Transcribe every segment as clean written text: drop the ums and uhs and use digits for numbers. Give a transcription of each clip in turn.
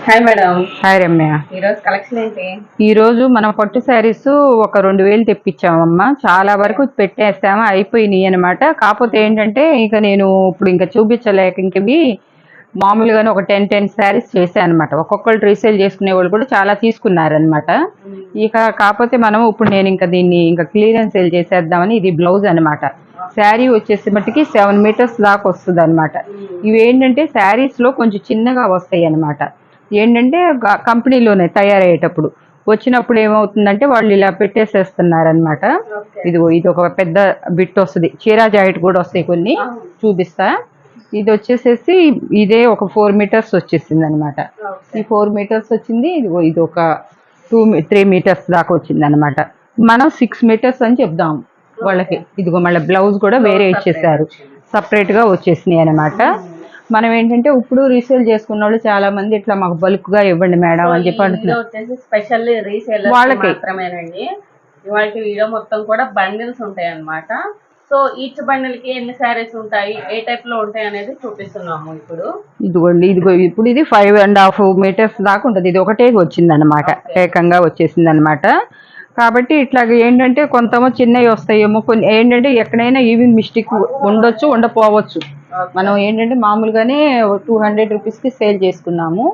Hi madam. Hi Ramya. ఈరోజు collection ఏంటి? ఈరోజు మనం పట్టు శారీస్ ఒక 2000 తెప్పించామమ్మా. చాలా వరకు పెట్టేస్తాము, అయిపోయినాయి అనమాట. కాకపోతే ఏంటంటే ఇక నేను ఇప్పుడు ఇంకా చూపించలేక ఇంకవి మామూలుగానే ఒక 10 శారీస్ చేశాను అనమాట. ఒక్కొక్కరు రీసేల్ చేసుకునే వాళ్ళు కూడా చాలా తీసుకున్నారనమాట. ఇక కాకపోతే మనం ఇప్పుడు నేను ఇంకా దీన్ని ఇంకా క్లియరెన్స్ సేల్ చేసేద్దామని. ఇది బ్లౌజ్ అనమాట. శారీ వచ్చేసి మట్టికి 7 మీటర్స్ దాకా వస్తుంది అనమాట. ఇవి ఏంటంటే శారీస్లో కొంచెం చిన్నగా వస్తాయి అనమాట. ఏంటంటే కంపెనీలోనే తయారయ్యేటప్పుడు వచ్చినప్పుడు ఏమవుతుందంటే వాళ్ళు ఇలా పెట్టేసేస్తున్నారనమాట. ఇది ఒక పెద్ద బిట్ వస్తుంది. చీరా జాకెట్ కూడా వస్తాయి కొన్ని, చూపిస్తా. ఇది వచ్చేసేసి ఇదే ఒక 4 మీటర్స్ వచ్చేసింది అనమాట. ఈ 4 మీటర్స్ వచ్చింది. ఇది ఒక 3 మీటర్స్ దాకా వచ్చింది అనమాట. మనం 6 మీటర్స్ అని చెప్దాం వాళ్ళకి. ఇదిగో మళ్ళీ బ్లౌజ్ కూడా వేరే ఇచ్చేసారు, సపరేట్గా వచ్చేసినాయి అనమాట. మనం ఏంటంటే ఇప్పుడు రీసేల్ చేసుకున్న వాళ్ళు చాలా మంది ఇట్లా మాకు బల్క్ గా ఇవ్వండి మేడం అని చెప్పి అంటున్నారు. స్పెషల్ రీసేల్ వాళ్ళకి మాత్రమేనండి. ఇవాళ వీడియో మొత్తం కూడా బండిల్స్ ఉంటాయి అన్నమాట. సో ఈచ్ బండిల్ కి ఎన్ని శారీస్ ఉంటాయి, ఏ టైప్ లో ఉంటాయి అనేది చూపిస్తున్నాము ఇప్పుడు. ఇదిగోండి, ఇప్పుడు ఇది 5.5 మీటర్స్ దాకా ఉంటుంది. ఇది ఒకటే వచ్చింది అనమాట, ఏకంగా వచ్చేసింది అనమాట. కాబట్టి ఇట్లాగ ఏంటంటే కొంతమో చిన్నవి వస్తాయేమో, కొన్ని ఏంటంటే ఎక్కడైనా ఈవింగ్ మిస్టేక్ ఉండొచ్చు, ఉండపోవచ్చు. మనం ఏంటంటే మామూలుగానే 200 రూపీస్కి సేల్ చేసుకున్నాము.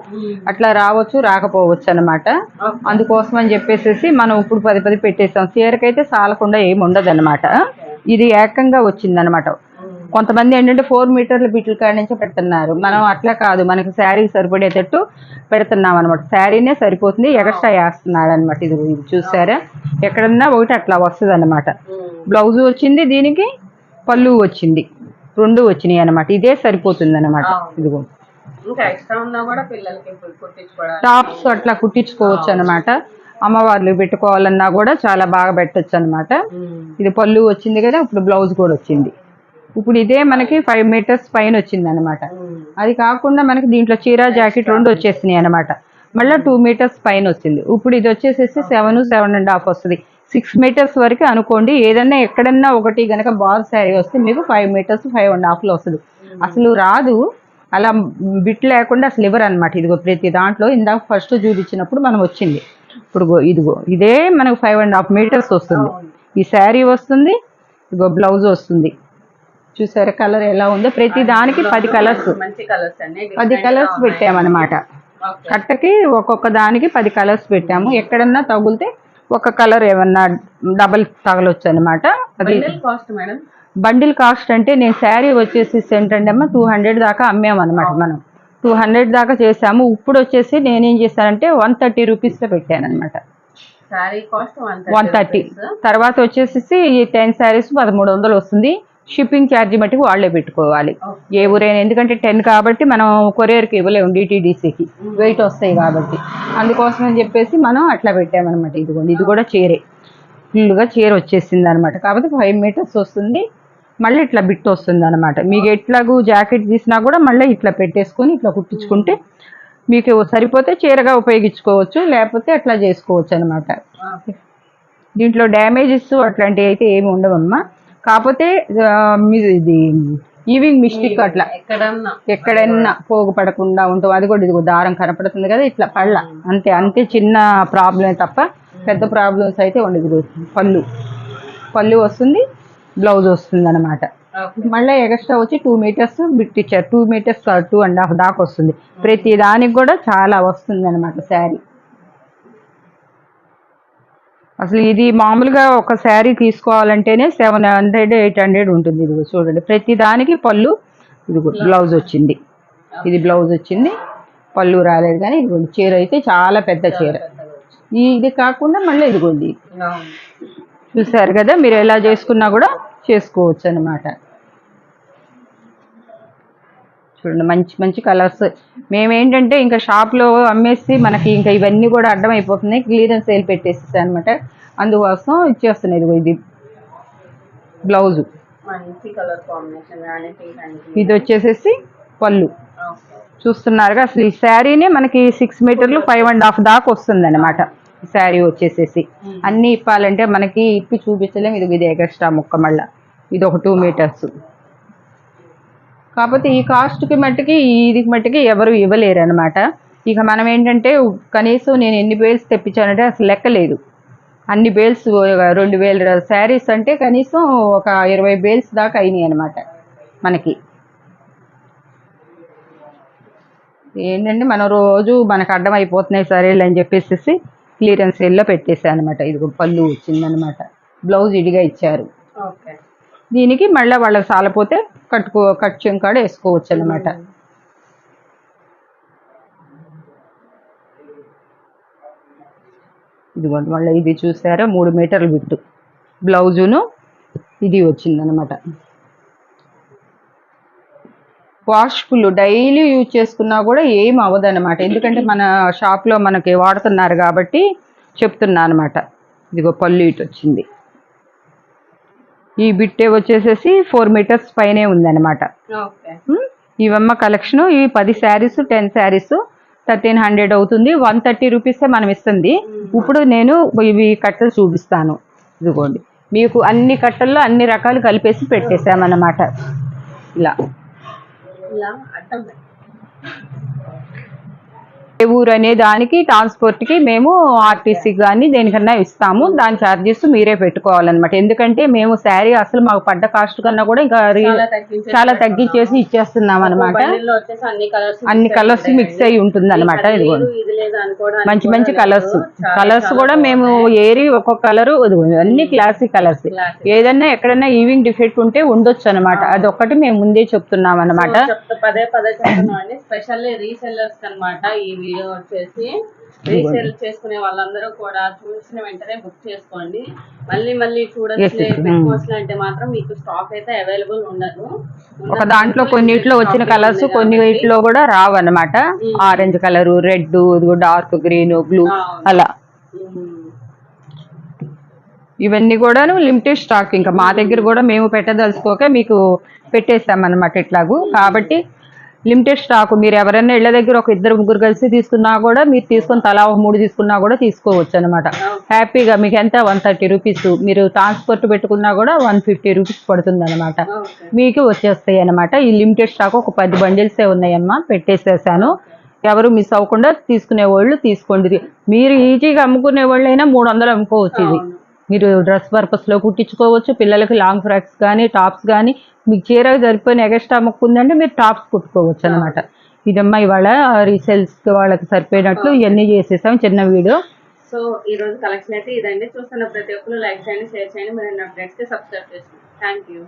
అట్లా రావచ్చు, రాకపోవచ్చు అనమాట. అందుకోసం అని చెప్పేసి మనం ఇప్పుడు 10 పెట్టేస్తాం. చీరకైతే సాలకుండా ఏమి ఉండదు అనమాట. ఇది ఏకంగా వచ్చిందనమాట. కొంతమంది ఏంటంటే 4 మీటర్ల బిట్ల కాడి నుంచి పెడుతున్నారు. మనం అట్లా కాదు, మనకి శారీ సరిపడేటట్టు పెడుతున్నాం అనమాట. శారీనే సరిపోతుంది, ఎక్స్ట్రా వేస్తున్నాడు అనమాట. ఇది చూసారా, ఎక్కడన్నా ఒకటి అట్లా వస్తుంది అనమాట. బ్లౌజ్ వచ్చింది, దీనికి పళ్ళు వచ్చింది, 2 వచ్చినాయి అనమాట. ఇదే సరిపోతుంది అనమాట. ఇదిగో టాప్స్ అట్లా కుట్టించుకోవచ్చు అనమాట. అమ్మవార్లు పెట్టుకోవాలన్నా కూడా చాలా బాగా పెట్టచ్చు అనమాట. ఇది పళ్ళు వచ్చింది కదా, ఇప్పుడు బ్లౌజ్ కూడా వచ్చింది. ఇప్పుడు ఇదే మనకి 5 మీటర్స్ పైన వచ్చింది అనమాట. అది కాకుండా మనకి దీంట్లో చీరా జాకెట్ 2 వచ్చేసినాయి అనమాట. మళ్ళీ 2 మీటర్స్ పైన వచ్చింది. ఇప్పుడు ఇది వచ్చేసేసి 7.5 వస్తుంది. 6 మీటర్స్ వరకు అనుకోండి. ఏదన్నా ఎక్కడన్నా ఒకటి గనక బాల్ శారీ వస్తే మీకు 5 మీటర్స్ 5.5లో వస్తుంది. అసలు రాదు అలా బిట్ లేకుండా, అసలు ఇవ్వరు అనమాట. ఇదిగో ప్రతి దాంట్లో ఇందాక ఫస్ట్ చూపించినప్పుడు మనం వచ్చింది. ఇప్పుడు ఇదిగో ఇదే మనకు 5.5 మీటర్స్ వస్తుంది. ఈ శారీ వస్తుంది, ఇదిగో బ్లౌజ్ వస్తుంది. చూసారా కలర్ ఎలా ఉందో. ప్రతి దానికి 10 కలర్స్, 10 కలర్స్ పెట్టామన్నమాట. కట్టకి ఒక్కొక్క దానికి 10 కలర్స్ పెట్టాము. ఎక్కడన్నా తగులితే ఒక కలర్ ఏమన్నా డబల్ తగలొచ్చు అనమాట. అది బండిల్ కాస్ట్ అంటే నేను శారీ వచ్చేసి ఏంటంటే అమ్మ 200 దాకా అమ్మామన్నమాట. మనం 200 దాకా చేసాము. ఇప్పుడు వచ్చేసి నేనేం చేశానంటే 130 రూపీస్లో పెట్టాను అనమాట. 130. తర్వాత వచ్చేసి 10 శారీస్ 1300 వస్తుంది. షిప్పింగ్ ఛార్జీ మట్టుకు వాళ్ళే పెట్టుకోవాలి, ఏ ఊరైనా. ఎందుకంటే 10 కాబట్టి మనం కొరియర్కి ఇవ్వలేము, డిటీడీసీకి వెయిట్ వస్తాయి కాబట్టి. అందుకోసం అని చెప్పేసి మనం అట్లా పెట్టామన్నమాట. ఇదిగోండి, ఇది కూడా చీరే, ఫుల్గా చీర వచ్చేసింది అనమాట. కాకపోతే 5 మీటర్స్ వస్తుంది. మళ్ళీ ఇట్లా బిట్ వస్తుంది అనమాట. మీకు ఎట్లాగూ జాకెట్ తీసినా కూడా మళ్ళీ ఇట్లా పెట్టేసుకొని ఇట్లా కుట్టించుకుంటే మీకు సరిపోతే చీరగా ఉపయోగించుకోవచ్చు, లేకపోతే అట్లా చేసుకోవచ్చు అనమాట. దీంట్లో డ్యామేజెస్ అట్లాంటివి అయితే ఏమి ఉండవమ్మా. కాకపోతే ఇది ఈవింగ్ మిస్టేక్ అట్లా ఎక్కడైనా పోగు పడకుండా ఉంటాం. అది కూడా ఇది దారం కనపడుతుంది కదా, ఇట్లా పళ్ళ అంతే చిన్న ప్రాబ్లమే తప్ప పెద్ద ప్రాబ్లమ్స్ అయితే ఉండదు. పళ్ళు వస్తుంది, బ్లౌజ్ వస్తుంది అనమాట. మళ్ళీ ఎక్స్ట్రా వచ్చి 2 మీటర్స్ బిట్ ఇచ్చారు. 2 మీటర్స్ 2.5 దాకా వస్తుంది. ప్రతి దానికి కూడా చాలా వస్తుంది అనమాట శారీ. అసలు ఇది మామూలుగా ఒక శారీ తీసుకోవాలంటేనే 700 800 ఉంటుంది. ఇదిగో చూడండి, ప్రతి దానికి పళ్ళు, ఇదిగో బ్లౌజ్ వచ్చింది. ఇది బ్లౌజ్ వచ్చింది, పళ్ళు రాలేదు. కానీ ఇదిగోండి చీర అయితే చాలా పెద్ద చీర. ఇది కాకుండా మళ్ళీ ఇదిగోండి, చూసారు కదా, మీరు ఎలా చేసుకున్నా కూడా చేసుకోవచ్చు అనమాట. చూడండి, మంచి మంచి కలర్స్. మేమేంటంటే ఇంకా షాప్లో అమ్మేసి మనకి ఇంకా ఇవన్నీ కూడా అడ్డమైపోతున్నాయి. క్లియరెన్స్ సేల్ పెట్టేసి అనమాట. అందుకోసం ఇచ్చేస్తున్నాయి. ఇదిగో ఇది బ్లౌజు, ఇది వచ్చేసేసి పళ్ళు. చూస్తున్నారుగా, అసలు ఈ శారీనే మనకి 6 మీటర్లు 5.5 దాకా వస్తుంది అనమాట. శారీ వచ్చేసేసి అన్నీ ఇప్పాలంటే మనకి ఇప్పి చూపించలేము. ఇది ఎక్స్ట్రా ముక్క, మళ్ళీ ఇది ఒక 2 మీటర్స్. కాకపోతే ఈ కాస్ట్కి మట్టుకి ఇది మట్టుకి ఎవరు ఇవ్వలేరు అనమాట. ఇక మనం ఏంటంటే కనీసం నేను ఎన్ని బేల్స్ తెప్పించానంటే అసలు లెక్కలేదు. అన్ని బేల్స్ 2000 శారీస్ అంటే కనీసం ఒక 20 బేల్స్ దాకా అయినాయి అనమాట మనకి. ఏంటంటే మనం రోజు మనకు అడ్డం అయిపోతున్నాయి సరేలే అని చెప్పేసి క్లియరెన్స్ సేల్లో పెట్టేసాను అనమాట. ఇది పళ్ళు వచ్చిందనమాట, బ్లౌజ్ ఇడిగా ఇచ్చారు. దీనికి మళ్ళీ వాళ్ళకి సాలపోతే కట్ చెంకాడ వేసుకోవచ్చు అనమాట. ఇదిగోండి మళ్ళీ ఇది చూసారా 3 మీటర్లు బిట్టు బ్లౌజును ఇది వచ్చిందనమాట. వాష్ఫుల్ డైలీ యూజ్ చేసుకున్నా కూడా ఏం అవ్వదన్నమాట, ఎందుకంటే మన షాప్లో మనకి వాడుతున్నారు కాబట్టి చెప్తున్నా అనమాట. ఇదిగో పళ్ళు ఇటు వచ్చింది. ఈ బిట్టే వచ్చేసేసి 4 మీటర్స్ పైనే ఉందన్నమాట. ఇవమ్మ కలెక్షన్. ఇవి 10 శారీస్ 10 శారీస్ 1300 అవుతుంది. 130 రూపీసే మనం ఇస్తుంది. ఇప్పుడు నేను ఇవి కట్టలు చూపిస్తాను. ఇదిగోండి మీకు అన్ని కట్టల్లో అన్ని రకాలు కలిపేసి పెట్టేసామన్నమాట. ఇలా ఏ ఊరు అనే దానికి ట్రాన్స్పోర్ట్కి మేము ఆర్టీసీ కానీ దేనికన్నా ఇస్తాము. దాని ఛార్జెస్ మీరే పెట్టుకోవాలన్నమాట. ఎందుకంటే మేము శారీ అసలు మాకు పడ్డ కాస్ట్ కన్నా కూడా ఇంకా చాలా తగ్గించేసి ఇచ్చేస్తున్నాం అనమాట. అన్ని కలర్స్ మిక్స్ అయి ఉంటుంది అనమాట. ఇదిగోండి మంచి మంచి కలర్స్ కూడా మేము ఏరి ఒక్కొక్క కలరు అన్ని క్లాసిక్ కలర్స్. ఏదన్నా ఎక్కడన్నా ఈవింగ్ డిఫెక్ట్ ఉంటే ఉండొచ్చు అనమాట. అదొక్కటి మేము ముందే చెప్తున్నాం అనమాట. పదే చెప్తున్నామండి. స్పెషల్లీ రీసెల్లర్స్ అనమాట. ఈ వీడియో వచ్చేసి రీసేల్ చేసుకునే వాళ్ళందరూ కూడా చూసిన వెంటనే బుక్ చేసుకోండి. మళ్ళీ చూడొచ్చు అంటే మాత్రం మీకు స్టాక్ అయితే అవైలబుల్ ఉండదు. ఒక దాంట్లో కొన్నిట్లో వచ్చిన కలర్స్ కొన్నిట్లో కూడా రావు అనమాట. Orange colour, red, dark green, blue అలా ఇవన్నీ కూడాను లిమిటెడ్ స్టాక్. ఇంకా మా దగ్గర కూడా మేము పెట్టదలుచుకోక మీకు పెట్టేస్తామన్నమాట ఇట్లాగూ. కాబట్టి లిమిటెడ్ స్టాక్. మీరు ఎవరైనా ఇళ్ళ దగ్గర ఒక 2-3 కలిసి తీసుకున్నా కూడా మీరు తీసుకొని తలా 3 తీసుకున్నా కూడా తీసుకోవచ్చు అనమాట హ్యాపీగా. మీకు ఎంత 130 రూపీస్. మీరు ట్రాన్స్పోర్ట్ పెట్టుకున్నా కూడా 150 రూపీస్ పడుతుంది అనమాట. మీకు వచ్చేస్తాయి అనమాట. ఈ లిమిటెడ్ స్టాక్ ఒక 10 బండిల్సే ఉన్నాయమ్మా, పెట్టేసేసాను. ఎవరు మిస్ అవ్వకుండా తీసుకునే వాళ్ళు తీసుకోండి. మీరు ఈజీగా అమ్ముకునే వాళ్ళు అయినా 300 అమ్ముకోవచ్చు. ఇది మీరు డ్రెస్ పర్పస్లో కుట్టించుకోవచ్చు. పిల్లలకి లాంగ్ ఫ్రాక్స్ కానీ టాప్స్ కానీ మీకు చీరగా సరిపోయిన ఎగస్ట్రా అమ్ముకుందంటే మీరు టాప్స్ కుట్టుకోవచ్చు అనమాట. ఇదమ్మా ఇవాళ రీసేల్స్ వాళ్ళకి సరిపోయినట్లు ఇవన్నీ చేసేసాం చిన్న వీడియో. సో ఈ రోజు కలెక్షన్ అయితే ఇదండి. చూస్తున్న ప్రతి ఒక్కరు లైక్ చేయండి, షేర్ చేయండి, మరి నా ఫ్రెండ్స్కి సబ్స్క్రైబ్ చేసుకోండి. Thank you.